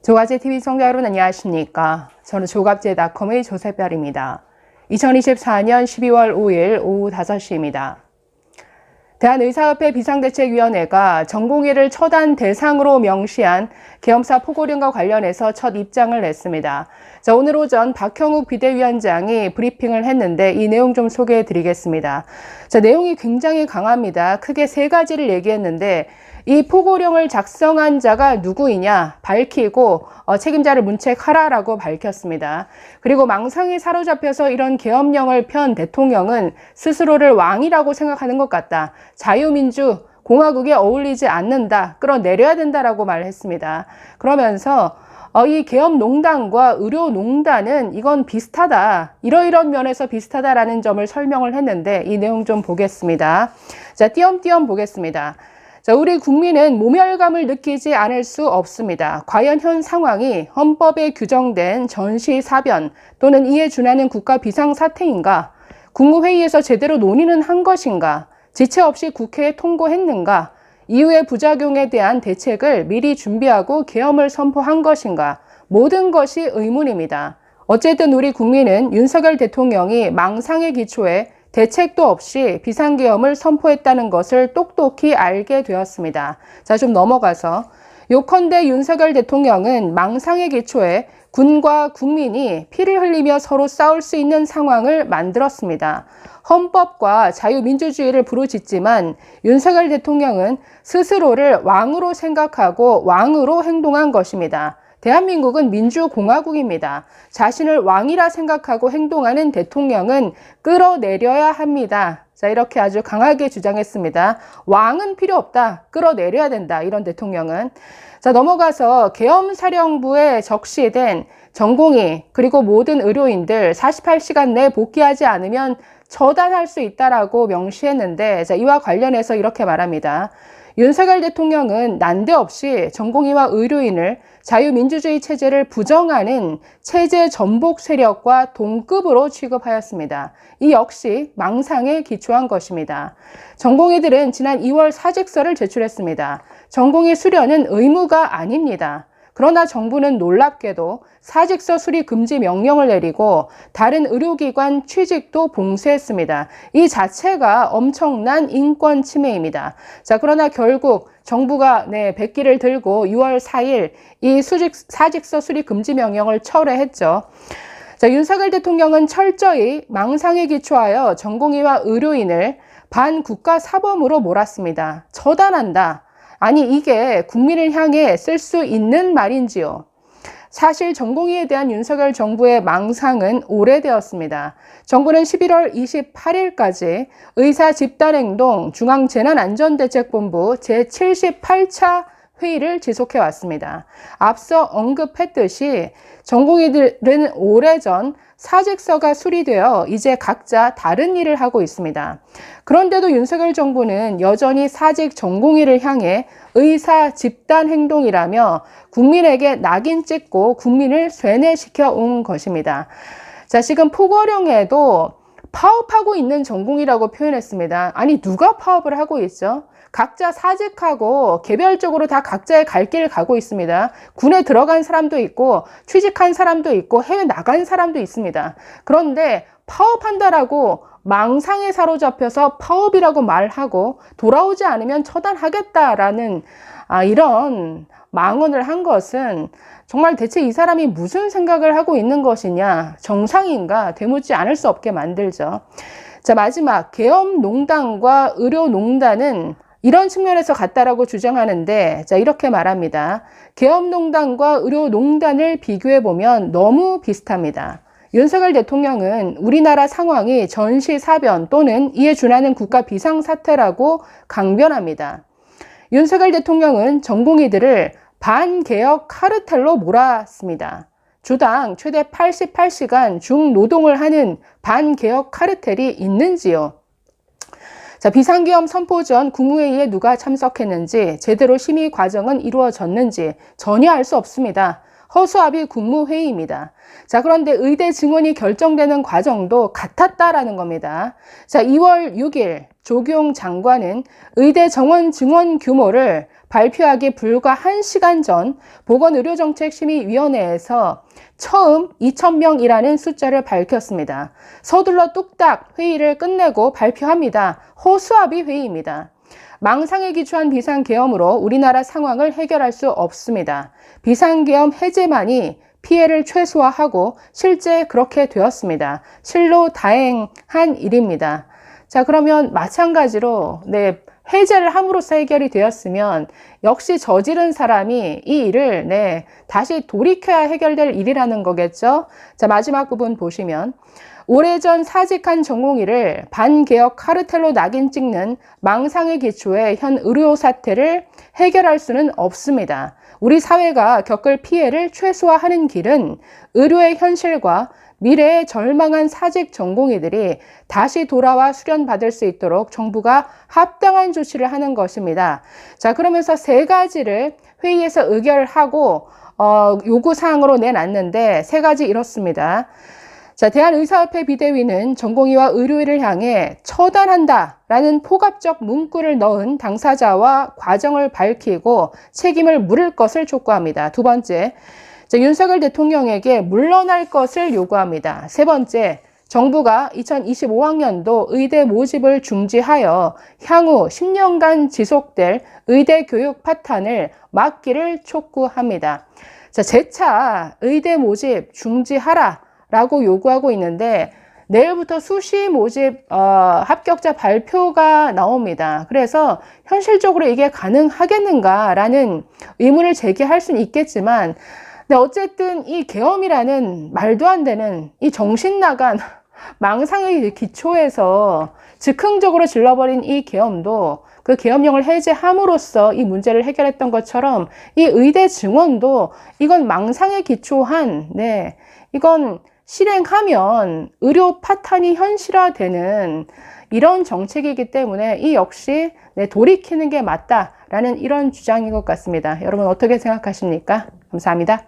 조갑제TV 시청자 여러분 안녕하십니까. 저는 조갑제닷컴의 조세별입니다. 2024년 12월 5일 오후 5시입니다. 대한의사협회 비상대책위원회가 전공의를 처단 대상으로 명시한 계엄사 포고령과 관련해서 첫 입장을 냈습니다. 자, 오늘 오전 박형욱 비대위원장이 브리핑을 했는데 이 내용 좀 소개해 드리겠습니다. 자, 내용이 굉장히 강합니다. 크게 세 가지를 얘기했는데 이 포고령을 작성한 자가 누구이냐 밝히고 책임자를 문책하라라고 밝혔습니다. 그리고 망상에 사로잡혀서 이런 계엄령을 편 대통령은 스스로를 왕이라고 생각하는 것 같다. 자유민주 공화국에 어울리지 않는다. 끌어내려야 된다라고 말했습니다. 그러면서 이 계엄농단과 의료농단은 이건 비슷하다. 이러이런 면에서 비슷하다라는 점을 설명을 했는데 이 내용 좀 보겠습니다. 자, 띄엄띄엄 보겠습니다. 자, 우리 국민은 모멸감을 느끼지 않을 수 없습니다. 과연 현 상황이 헌법에 규정된 전시사변 또는 이에 준하는 국가 비상사태인가? 국무회의에서 제대로 논의는 한 것인가? 지체 없이 국회에 통고했는가? 이후의 부작용에 대한 대책을 미리 준비하고 계엄을 선포한 것인가? 모든 것이 의문입니다. 어쨌든 우리 국민은 윤석열 대통령이 망상의 기초에 대책도 없이 비상계엄을 선포했다는 것을 똑똑히 알게 되었습니다. 자, 좀 넘어가서 요컨대 윤석열 대통령은 망상의 기초에 군과 국민이 피를 흘리며 서로 싸울 수 있는 상황을 만들었습니다. 헌법과 자유민주주의를 부르짖지만 윤석열 대통령은 스스로를 왕으로 생각하고 왕으로 행동한 것입니다. 대한민국은 민주공화국입니다. 자신을 왕이라 생각하고 행동하는 대통령은 끌어내려야 합니다. 자, 이렇게 아주 강하게 주장했습니다. 왕은 필요 없다. 끌어내려야 된다. 이런 대통령은. 자, 넘어가서 계엄사령부에 적시된 전공의 그리고 모든 의료인들 48시간 내에 복귀하지 않으면 처단할 수 있다라고 명시했는데, 자, 이와 관련해서 이렇게 말합니다. 윤석열 대통령은 난데없이 전공의와 의료인을 자유민주주의 체제를 부정하는 체제 전복 세력과 동급으로 취급하였습니다. 이 역시 망상에 기초한 것입니다. 전공의들은 지난 2월 사직서를 제출했습니다. 전공의 수료는 의무가 아닙니다. 그러나 정부는 놀랍게도 사직서 수리 금지 명령을 내리고 다른 의료기관 취직도 봉쇄했습니다. 이 자체가 엄청난 인권 침해입니다. 자, 그러나 결국 정부가 백기를 들고 6월 4일 이 사직서 수리 금지 명령을 철회했죠. 자, 윤석열 대통령은 철저히 망상에 기초하여 전공의와 의료인을 반국가 사범으로 몰았습니다. 처단한다. 아니, 이게 국민을 향해 쓸 수 있는 말인지요? 사실 전공의에 대한 윤석열 정부의 망상은 오래되었습니다. 정부는 11월 28일까지 의사 집단행동 중앙재난안전대책본부 제78차 회의를 지속해 왔습니다. 앞서 언급했듯이 전공의들은 오래전 사직서가 수리되어 이제 각자 다른 일을 하고 있습니다. 그런데도 윤석열 정부는 여전히 사직 전공의를 향해 의사 집단 행동이라며 국민에게 낙인 찍고 국민을 쇠뇌시켜 온 것입니다. 자, 지금 포고령에도 파업하고 있는 전공의라고 표현했습니다. 아니, 누가 파업을 하고 있죠? 각자 사직하고 개별적으로 다 각자의 갈 길을 가고 있습니다. 군에 들어간 사람도 있고 취직한 사람도 있고 해외 나간 사람도 있습니다. 그런데 파업한다라고 망상에 사로잡혀서 파업이라고 말하고 돌아오지 않으면 처단하겠다라는 이런 망언을 한 것은 정말 대체 이 사람이 무슨 생각을 하고 있는 것이냐, 정상인가 되묻지 않을 수 없게 만들죠. 자, 마지막 계엄농단과 의료농단은 이런 측면에서 같다라고 주장하는데, 자, 이렇게 말합니다. 계엄농단과 의료농단을 비교해보면 너무 비슷합니다. 윤석열 대통령은 우리나라 상황이 전시사변 또는 이에 준하는 국가 비상사태라고 강변합니다. 윤석열 대통령은 전공의들을 반개혁 카르텔로 몰았습니다. 주당 최대 88시간 중노동을 하는 반개혁 카르텔이 있는지요? 자, 비상계엄 선포 전 국무회의에 누가 참석했는지, 제대로 심의 과정은 이루어졌는지 전혀 알 수 없습니다. 허수아비 국무회의입니다. 자, 그런데 의대 증원이 결정되는 과정도 같았다라는 겁니다. 자, 2월 6일 조경 장관은 의대 정원 증원 규모를 발표하기 불과 1시간 전 보건의료정책심의위원회에서 처음 2,000명이라는 숫자를 밝혔습니다. 서둘러 뚝딱 회의를 끝내고 발표합니다. 허수아비 회의입니다. 망상에 기초한 비상계엄으로 우리나라 상황을 해결할 수 없습니다. 비상계엄 해제만이 피해를 최소화하고 실제 그렇게 되었습니다. 실로 다행한 일입니다. 자, 그러면 마찬가지로 해제를 함으로써 해결이 되었으면 역시 저지른 사람이 이 일을 다시 돌이켜야 해결될 일이라는 거겠죠. 자, 마지막 부분 보시면 오래전 사직한 전공의를 반개혁 카르텔로 낙인 찍는 망상의 기초의 현 의료 사태를 해결할 수는 없습니다. 우리 사회가 겪을 피해를 최소화하는 길은 의료의 현실과 미래의 절망한 사직 전공의들이 다시 돌아와 수련받을 수 있도록 정부가 합당한 조치를 하는 것입니다. 자, 그러면서 세 가지를 회의에서 의결하고 요구사항으로 내놨는데 세 가지 이렇습니다. 자, 대한의사협회 비대위는 전공의와 의료인을 향해 처단한다라는 포괄적 문구를 넣은 당사자와 과정을 밝히고 책임을 물을 것을 촉구합니다. 두 번째, 윤석열 대통령에게 물러날 것을 요구합니다. 세 번째, 정부가 2025학년도 의대 모집을 중지하여 향후 10년간 지속될 의대 교육 파탄을 막기를 촉구합니다. 자, 재차 의대 모집 중지하라 라고 요구하고 있는데 내일부터 수시 모집 합격자 발표가 나옵니다. 그래서 현실적으로 이게 가능하겠는가라는 의문을 제기할 수는 있겠지만 근데 어쨌든 이 계엄이라는 말도 안 되는 이 정신 나간 망상의 기초에서 즉흥적으로 질러버린 이 계엄도 그 계엄령을 해제함으로써 이 문제를 해결했던 것처럼 이 의대 증원도 이건 망상에 기초한 이건 실행하면 의료 파탄이 현실화되는 이런 정책이기 때문에 이 역시 돌이키는 게 맞다라는 이런 주장인 것 같습니다. 여러분 어떻게 생각하십니까? 감사합니다.